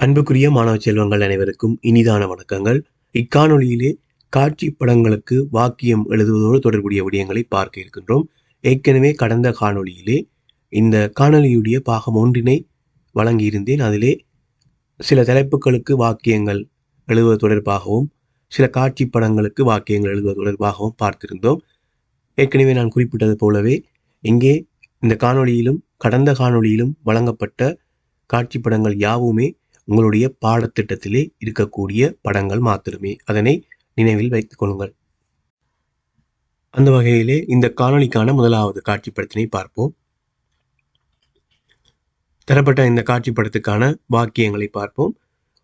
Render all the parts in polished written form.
அன்புக்குரிய மாணவ செல்வங்கள் அனைவருக்கும் இனிதான வணக்கங்கள். இக்காணொளியிலே காட்சி படங்களுக்கு வாக்கியம் எழுதுவதோடு தொடர்புடைய விடயங்களை பார்க்க இருக்கின்றோம். ஏற்கனவே கடந்த காணொளியிலே இந்த காணொளியுடைய பாகம் ஒன்றினை வழங்கியிருந்தேன். அதிலே சில தலைப்புகளுக்கு வாக்கியங்கள் எழுதுவது தொடர்பாகவும் சில காட்சி படங்களுக்கு வாக்கியங்கள் எழுதுவது தொடர்பாகவும் பார்த்திருந்தோம். ஏற்கனவே நான் குறிப்பிட்டது போலவே இங்கே இந்த காணொளியிலும் கடந்த காணொளியிலும் வழங்கப்பட்ட காட்சி படங்கள் யாவுமே உங்களுடைய பாடத்திட்டத்திலே இருக்கக்கூடிய படங்கள் மாத்திரமே. அதனை நினைவில் வைத்துக் கொள்ளுங்கள். அந்த வகையிலே இந்த காணொளிக்கான முதலாவது காட்சிப்படத்தினை பார்ப்போம். தரப்பட்ட இந்த காட்சிப்படத்துக்கான வாக்கியங்களை பார்ப்போம்.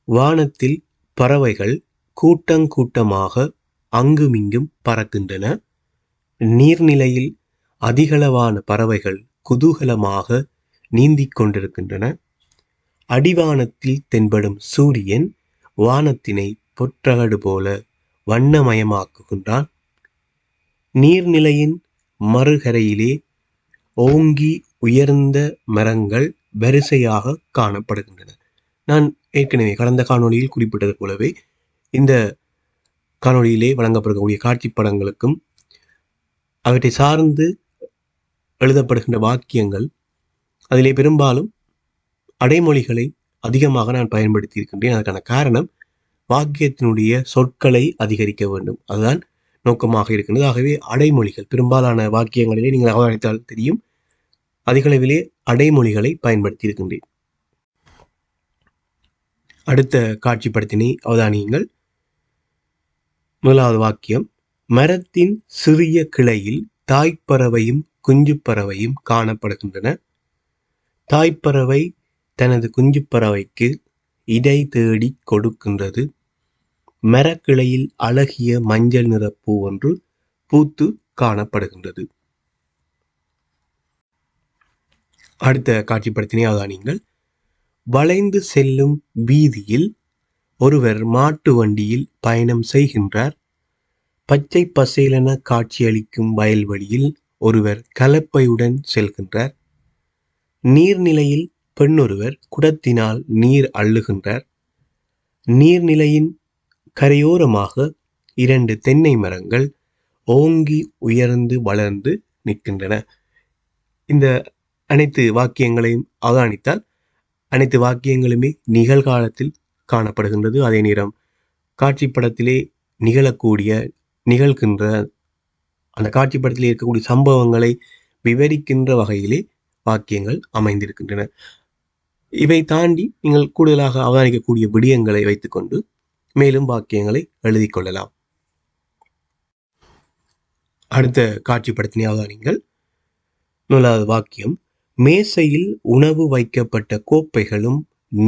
வானத்தில் பறவைகள் கூட்டங்கூட்டமாக அங்குமிங்கும் பறக்கின்றன. நீர்நிலையில் அதிகளவான பறவைகள் குதூகலமாக நீந்திக் கொண்டிருக்கின்றன. அடிவானத்தில் தென்படும் சூரியன் வானத்தினை பொற்றகடு போல வண்ணமயமாக்குகின்றான். நீர்நிலையின் மறுகரையிலே ஓங்கி உயர்ந்த மரங்கள் வரிசையாக காணப்படுகின்றன. நான் ஏற்கனவே கடந்த காணொளியில் குறிப்பிட்டது போலவே இந்த காணொளியிலே வழங்கப்படக்கூடிய காட்சி படங்களுக்கும் அவற்றை சார்ந்து எழுதப்படுகின்ற வாக்கியங்கள் அதிலே பெரும்பாலும் அடைமொழிகளை அதிகமாக நான் பயன்படுத்தி இருக்கின்றேன். அதற்கான காரணம் வாக்கியத்தினுடைய சொற்களை அதிகரிக்க வேண்டும், அதுதான் நோக்கமாக இருக்கின்றது. ஆகவே அடைமொழிகள் பெரும்பாலான வாக்கியங்களிலே நீங்கள் அவதானித்தால் தெரியும், அதிகளவிலே அடைமொழிகளை பயன்படுத்தி இருக்கின்றேன். அடுத்த காட்சிப்படத்தினை அவதானியுங்கள். முதலாவது வாக்கியம், மரத்தின் சிறிய கிளையில் தாய்ப்பறவையும் குஞ்சுப்பறவையும் காணப்படுகின்றன. தாய்ப்பறவை தனது குஞ்சுப்பறவைக்கு இடை தேடி கொடுக்கின்றது. மரக்கிளையில் அழகிய மஞ்சள் நிற பூ ஒன்று பூத்து காணப்படுகின்றது. அடுத்த காட்சிப்படத்தினை அவதானியுங்கள். வளைந்து செல்லும் வீதியில் ஒருவர் மாட்டு வண்டியில் பயணம் செய்கின்றார். பச்சை பசேலென காட்சியளிக்கும் வயல்வெளியில் ஒருவர் கலப்பையுடன் செல்கின்றார். நீர்நிலையில் பெண்ணொருவர் குடத்தினால் நீர் அள்ளுகின்றார். நீர்நிலையின் கரையோரமாக 2 தென்னை மரங்கள் ஓங்கி உயர்ந்து வளர்ந்து நிற்கின்றன. இந்த அனைத்து வாக்கியங்களையும் அவதானித்தால் அனைத்து வாக்கியங்களுமே நிகழ்காலத்தில் காணப்படுகின்றது. அதே நேரம் காட்சிப்படத்திலே நிகழ்கின்ற அந்த காட்சிப்படத்திலே இருக்கக்கூடிய சம்பவங்களை விவரிக்கின்ற வகையிலே வாக்கியங்கள் அமைந்திருக்கின்றன. இவை தாண்டி நீங்கள் கூடுதலாக அவதானிக்கக்கூடிய விடயங்களை வைத்துக்கொண்டு மேலும் வாக்கியங்களை எழுதி கொள்ளலாம். அடுத்த காட்சிப்படத்தினை அவதானிங்கள். முதலாவது வாக்கியம், மேசையில் உணவு வைக்கப்பட்ட கோப்பைகளும்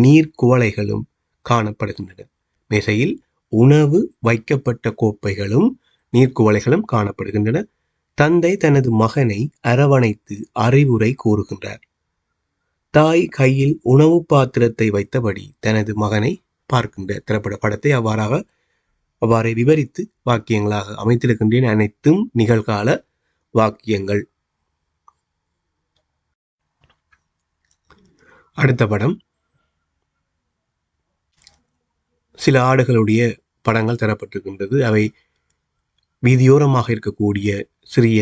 நீர்க்குவளைகளும் காணப்படுகின்றன. மேசையில் உணவு வைக்கப்பட்ட கோப்பைகளும் நீர்க்குவளைகளும் காணப்படுகின்றன. தந்தை தனது மகனை அரவணைத்து அறிவுரை கூறுகின்றார். தாய் கையில் உணவு பாத்திரத்தை வைத்தபடி தனது மகனை பார்க்கின்ற திரைப்பட படத்தை அவ்வாறே விவரித்து வாக்கியங்களாக அமைத்திருக்கின்றன. அனைத்தும் நிகழ்கால வாக்கியங்கள். அடுத்த படம், சில ஆடுகளுடைய படங்கள் தரப்பட்டிருக்கின்றது. அவை வீதியோரமாக இருக்கக்கூடிய சிறிய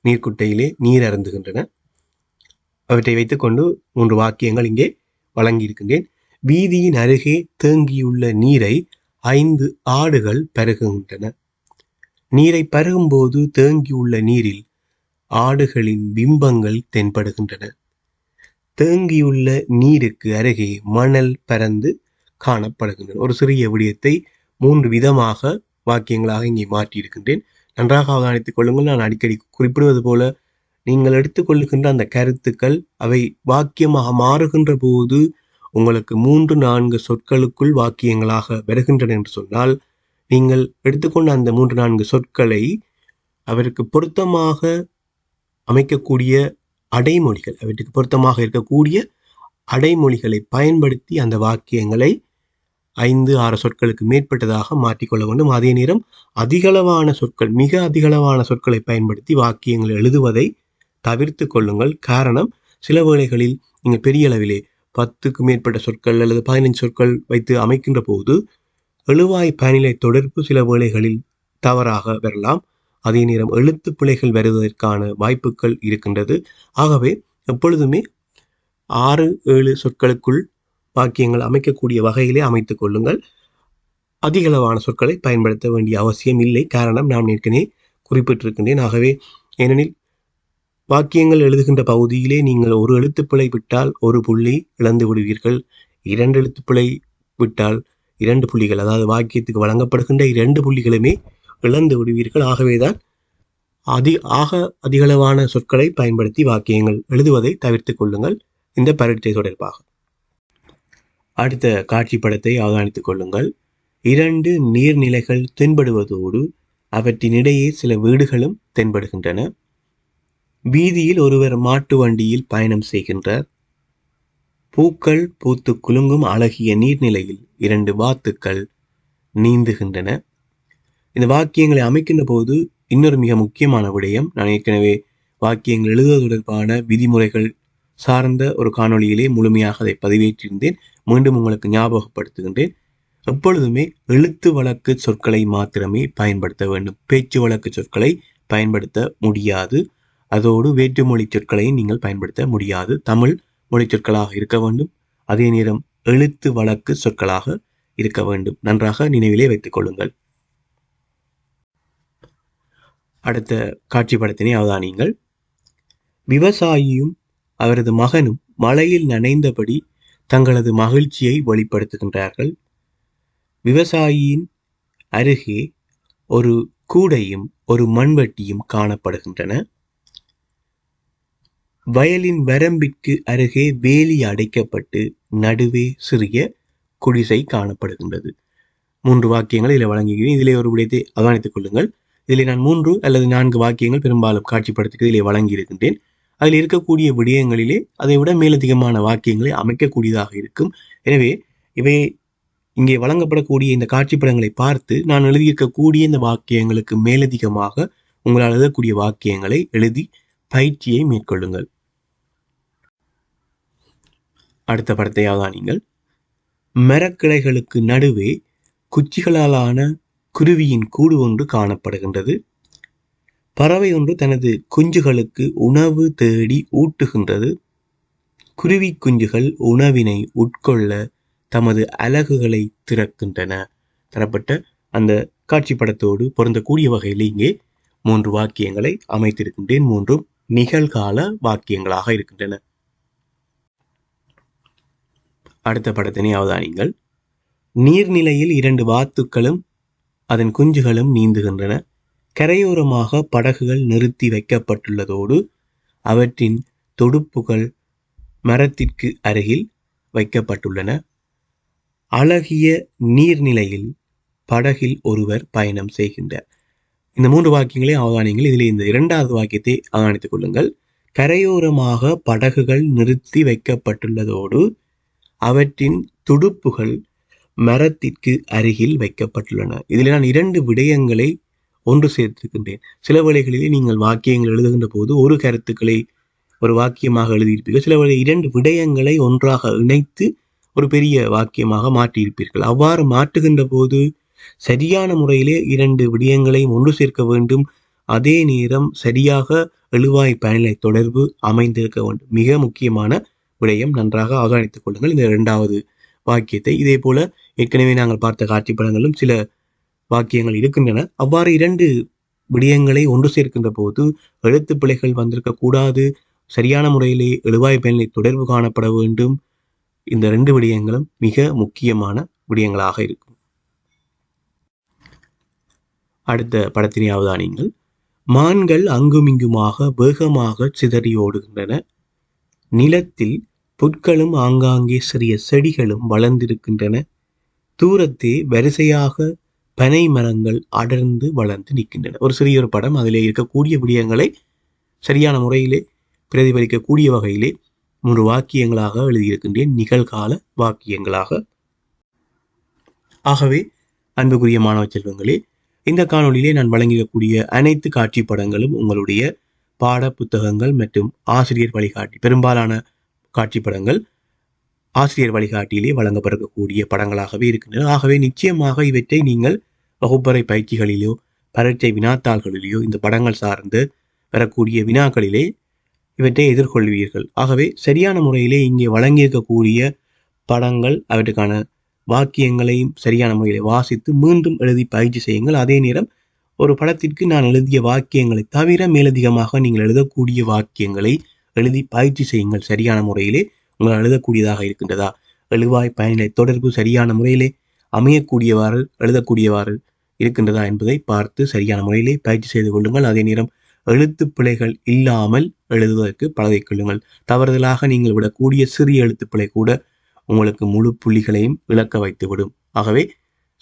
நீர்க்குட்டையிலே நீர் அருந்துகின்றன. அவற்றை வைத்துக்கொண்டு 3 வாக்கியங்கள் இங்கே வழங்கியிருக்கின்றேன். வீதியின் அருகே தேங்கியுள்ள நீரை 5 ஆடுகள் பருகுகின்றன. நீரை பருகும்போது தேங்கியுள்ள நீரில் ஆடுகளின் பிம்பங்கள் தென்படுகின்றன. தேங்கியுள்ள நீருக்கு அருகே மணல் பரந்து காணப்படுகின்றன. ஒரு சிறிய விடயத்தை 3 விதமாக வாக்கியங்களாக இங்கே மாற்றியிருக்கின்றேன். நன்றாக அவதானித்துக் கொள்ளுங்கள். நான் அடிக்கடி குறிப்பிடுவது போல நீங்கள் எடுத்துக்கொள்ளுகின்ற அந்த கருத்துக்கள் அவை வாக்கியமாக மாறுகின்ற போது உங்களுக்கு 3-4 சொற்களுக்குள் வாக்கியங்களாக வருகின்றன என்று சொன்னால், நீங்கள் எடுத்துக்கொண்ட அந்த 3-4 சொற்களை அவருக்கு பொருத்தமாக அமைக்கக்கூடிய அடைமொழிகள், அவற்றுக்கு பொருத்தமாக இருக்கக்கூடிய அடைமொழிகளை பயன்படுத்தி அந்த வாக்கியங்களை 5-6 சொற்களுக்கு மேற்பட்டதாக மாற்றிக்கொள்ள வேண்டும். அதே நேரம் மிக அதிகளவான சொற்களை பயன்படுத்தி வாக்கியங்கள் எழுதுவதை தவிர்த்து கொள்ளுங்கள். காரணம், சில வேளைகளில் நீங்கள் பெரிய அளவிலே 10க்கு மேற்பட்ட சொற்கள் அல்லது 15 சொற்கள் வைத்து அமைக்கின்ற போது எழுவாய் பயனிலை தொடர்பு சில வேளைகளில் தவறாக வரலாம். அதே நேரம் எழுத்து பிழைகள் வருவதற்கான வாய்ப்புகள் இருக்கின்றது. ஆகவே எப்பொழுதுமே 6-7 சொற்களுக்குள் வாக்கியங்கள் அமைக்கக்கூடிய வகையிலே அமைத்துக் கொள்ளுங்கள். அதிகளவான சொற்களை பயன்படுத்த வேண்டிய அவசியம் இல்லை. காரணம் நான் ஏற்கனவே குறிப்பிட்டிருக்கின்றேன். ஆகவே ஏனெனில் வாக்கியங்கள் எழுதுகின்ற பகுதியிலே நீங்கள் ஒரு எழுத்துப்பிழை விட்டால் ஒரு புள்ளி இழந்து விடுவீர்கள். 2 எழுத்துப்பிழை விட்டால் 2 புள்ளிகள், அதாவது வாக்கியத்துக்கு வழங்கப்படுகின்ற 2 புள்ளிகளுமே இழந்து விடுவீர்கள். ஆகவேதான் அதிகளவான சொற்களை பயன்படுத்தி வாக்கியங்கள் எழுதுவதை தவிர்த்துக் கொள்ளுங்கள் இந்த பரீட்சை தொடர்பாக. அடுத்த காட்சி படத்தை அவதானித்துக் கொள்ளுங்கள். 2 நீர்நிலைகள் தென்படுவதோடு அவற்றினிடையே சில வீடுகளும் தென்படுகின்றன. வீதியில் ஒருவர் மாட்டு வண்டியில் பயணம் செய்கின்றார். பூக்கள் பூத்து குலுங்கும் அழகிய நீர்நிலையில் 2 வாத்துக்கள் நீந்துகின்றன. இந்த வாக்கியங்களை அமைக்கின்ற போது இன்னொரு மிக முக்கியமான விடயம், நான் ஏற்கனவே வாக்கியங்கள் எழுதுவது தொடர்பான விதிமுறைகள் சார்ந்த ஒரு காணொளியிலே முழுமையாக அதை பதிவேற்றிருந்தேன். மீண்டும் உங்களுக்கு ஞாபகப்படுத்துகின்றேன். எப்பொழுதுமே எழுத்து வழக்கு சொற்களை மாத்திரமே பயன்படுத்த வேண்டும். பேச்சு வழக்கு சொற்களை பயன்படுத்த முடியாது. அதோடு வேற்றுமொழி சொற்களையும் நீங்கள் பயன்படுத்த முடியாது. தமிழ் மொழி சொற்களாக இருக்க வேண்டும். அதே நேரம் எழுத்து வழக்கு சொற்களாக இருக்க வேண்டும். நன்றாக நினைவிலே வைத்துக் கொள்ளுங்கள். அடுத்த காட்சி படத்தினை அவதானியுங்கள். விவசாயியும் அவரது மகனும் மழையில் நனைந்தபடி தங்களது மகிழ்ச்சியை வெளிப்படுத்துகின்றார்கள். விவசாயியின் அருகே ஒரு கூடையும் ஒரு மண்வெட்டியும் காணப்படுகின்றன. வயலின் வரம்பிற்கு அருகே வேலி அடைக்கப்பட்டு நடுவே சிறிய குடிசை காணப்படுகின்றது. 3 வாக்கியங்கள் இதில் வழங்குகிறேன். இதிலே ஒரு விடயத்தை அவதானித்துக் கொள்ளுங்கள். இதில் நான் 3 அல்லது 4 வாக்கியங்கள் பெரும்பாலும் காட்சிப்படுத்துக்கு இதிலே வழங்கியிருக்கின்றேன். அதில் இருக்கக்கூடிய விடயங்களிலே அதை விட மேலதிகமான வாக்கியங்களை அமைக்கக்கூடியதாக இருக்கும். எனவே இவை இங்கே வழங்கப்படக்கூடிய இந்த காட்சி படங்களை பார்த்து நான் எழுதியிருக்கக்கூடிய இந்த வாக்கியங்களுக்கு மேலதிகமாக உங்களால் எழுதக்கூடிய வாக்கியங்களை எழுதி பயிற்சியை மேற்கொள்ளுங்கள். அடுத்த படத்தை அவதானியுங்கள். மரக்கிளைகளுக்கு நடுவே குச்சிகளாலான குருவியின் கூடு ஒன்று காணப்படுகின்றது. பறவை ஒன்று தனது குஞ்சுகளுக்கு உணவு தேடி ஊட்டுகின்றது. குருவி குஞ்சுகள் உணவினை உட்கொள்ள தமது அலகுகளை திறக்கின்றன. தரப்பட்ட அந்த காட்சி படத்தோடு பொருந்தக்கூடிய வகையில் இங்கே 3 வாக்கியங்களை அமைத்திருக்கின்றேன். 3 நிகழ்கால வாக்கியங்களாக இருக்கின்றன. அடுத்த படத்தினை அவதானியுங்கள். நீர்நிலையில் 2 வாத்துக்களும் அதன் குஞ்சுகளும் நீந்துகின்றன. கரையோரமாக படகுகள் நிறுத்தி வைக்கப்பட்டுள்ளதோடு அவற்றின் தொடுப்புகள் மரத்திற்கு அருகில் வைக்கப்பட்டுள்ளன. அழகிய நீர்நிலையில் படகில் ஒருவர் பயணம் செய்கின்றார். இந்த 3 வாக்கியங்களை அவதானியுங்கள். இதில் இந்த 2வது வாக்கியத்தை அவதானித்துக் கொள்ளுங்கள். கரையோரமாக படகுகள் நிறுத்தி வைக்கப்பட்டுள்ளதோடு அவற்றின் துடுப்புகள் மரத்திற்கு அருகில் வைக்கப்பட்டுள்ளன. இதில் நான் 2 விடயங்களை ஒன்று சேர்த்திருக்கின்றேன். சில வேளைகளிலே நீங்கள் வாக்கியங்கள் எழுதுகின்ற போது ஒரு கருத்துக்களை ஒரு வாக்கியமாக எழுதியிருப்பீர்கள். சில வேளை 2 விடயங்களை ஒன்றாக இணைத்து ஒரு பெரிய வாக்கியமாக மாற்றியிருப்பீர்கள். அவ்வாறு மாற்றுகின்ற போது சரியான முறையிலே 2 விடயங்களையும் ஒன்று சேர்க்க வேண்டும். அதே நேரம் சரியாக எழுவாய் பயனிலை தொடர்பு அமைந்திருக்க வேண்டும். மிக முக்கியமான விடயம். நன்றாக அவதானித்துக் கொள்ளுங்கள் இந்த 2வது வாக்கியத்தை. இதே போல ஏற்கனவே நாங்கள் பார்த்த காட்சி படங்களும் சில வாக்கியங்கள் இருக்கின்றன. அவ்வாறு 2 விடயங்களை ஒன்று சேர்க்கின்ற போது எழுத்து பிழைகள் வந்திருக்க கூடாது. சரியான முறையிலே எழுவாய் பயனிலை தொடர்பு காணப்பட வேண்டும். இந்த 2 விடயங்களும் மிக முக்கியமான விடயங்களாக இருக்கும். அடுத்த படத்தினை அவதானியுங்கள். மான்கள் அங்குமிங்குமாக வேகமாக சிதறி ஓடுகின்றன. நிலத்தில் புற்களும் ஆங்காங்கே சிறிய செடிகளும் வளர்ந்திருக்கின்றன. தூரத்தே வரிசையாக பனை மரங்கள் அடர்ந்து வளர்ந்து நிற்கின்றன. ஒரு சிறிய ஒரு படம். அதிலே இருக்கக்கூடிய விடயங்களை சரியான முறையிலே பிரதிபலிக்கக்கூடிய வகையிலே 3 வாக்கியங்களாக எழுதியிருக்கின்றேன். நிகழ்கால வாக்கியங்களாக. ஆகவே அன்புக்குரிய மாணவ செல்வங்களே, இந்த காணொலியிலே நான் வழங்கக்கூடிய அனைத்து காட்சி படங்களும் உங்களுடைய பாட புத்தகங்கள் மற்றும் ஆசிரியர் வழிகாட்டி பெரும்பாலான காட்சி படங்கள் ஆசிரியர் வழிகாட்டியிலே வழங்கப்படக்கூடிய படங்களாகவே இருக்கின்றன. ஆகவே நிச்சயமாக இவற்றை நீங்கள் வகுப்பறை பயிற்சிகளிலோ பரீட்சை வினாத்தாள்களிலேயோ இந்த படங்கள் சார்ந்து வரக்கூடிய வினாக்களிலே இவற்றை எதிர்கொள்வீர்கள். ஆகவே சரியான முறையிலே இங்கே வழங்கியிருக்கக்கூடிய படங்கள் அவற்றுக்கான வாக்கியங்களையும் சரியான முறையிலே வாசித்து மீண்டும் எழுதி பயிற்சி செய்யுங்கள். அதே நேரம் ஒரு படத்திற்கு நான் எழுதிய வாக்கியங்களை தவிர மேலதிகமாக நீங்கள் எழுதக்கூடிய வாக்கியங்களை எழுதி பயிற்சி செய்யுங்கள். சரியான முறையிலே உங்கள் எழுதக்கூடியதாக இருக்கின்றதா, எழுவாய் பயனிலை தொடர்பு சரியான முறையிலே அமையக்கூடியவாறு எழுதக்கூடியவாறு இருக்கின்றதா என்பதை பார்த்து சரியான முறையிலே பயிற்சி செய்து கொள்ளுங்கள். அதே நேரம் எழுத்து பிழைகள் இல்லாமல் எழுதுவதற்கு பழகிக்கொள்ளுங்கள். தவறுதலாக நீங்கள் விடக்கூடிய சிறிய எழுத்துப்பிழை கூட உங்களுக்கு முழு புள்ளிகளையும் இழக்க வைத்துவிடும். ஆகவே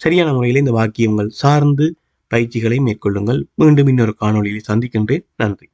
சரியான முறையில் இந்த வாக்கியங்கள் சார்ந்து பயிற்சிகளை மேற்கொள்ளுங்கள். மீண்டும் இன்னொரு காணொளியில் சந்திக்கின்றேன். நன்றி.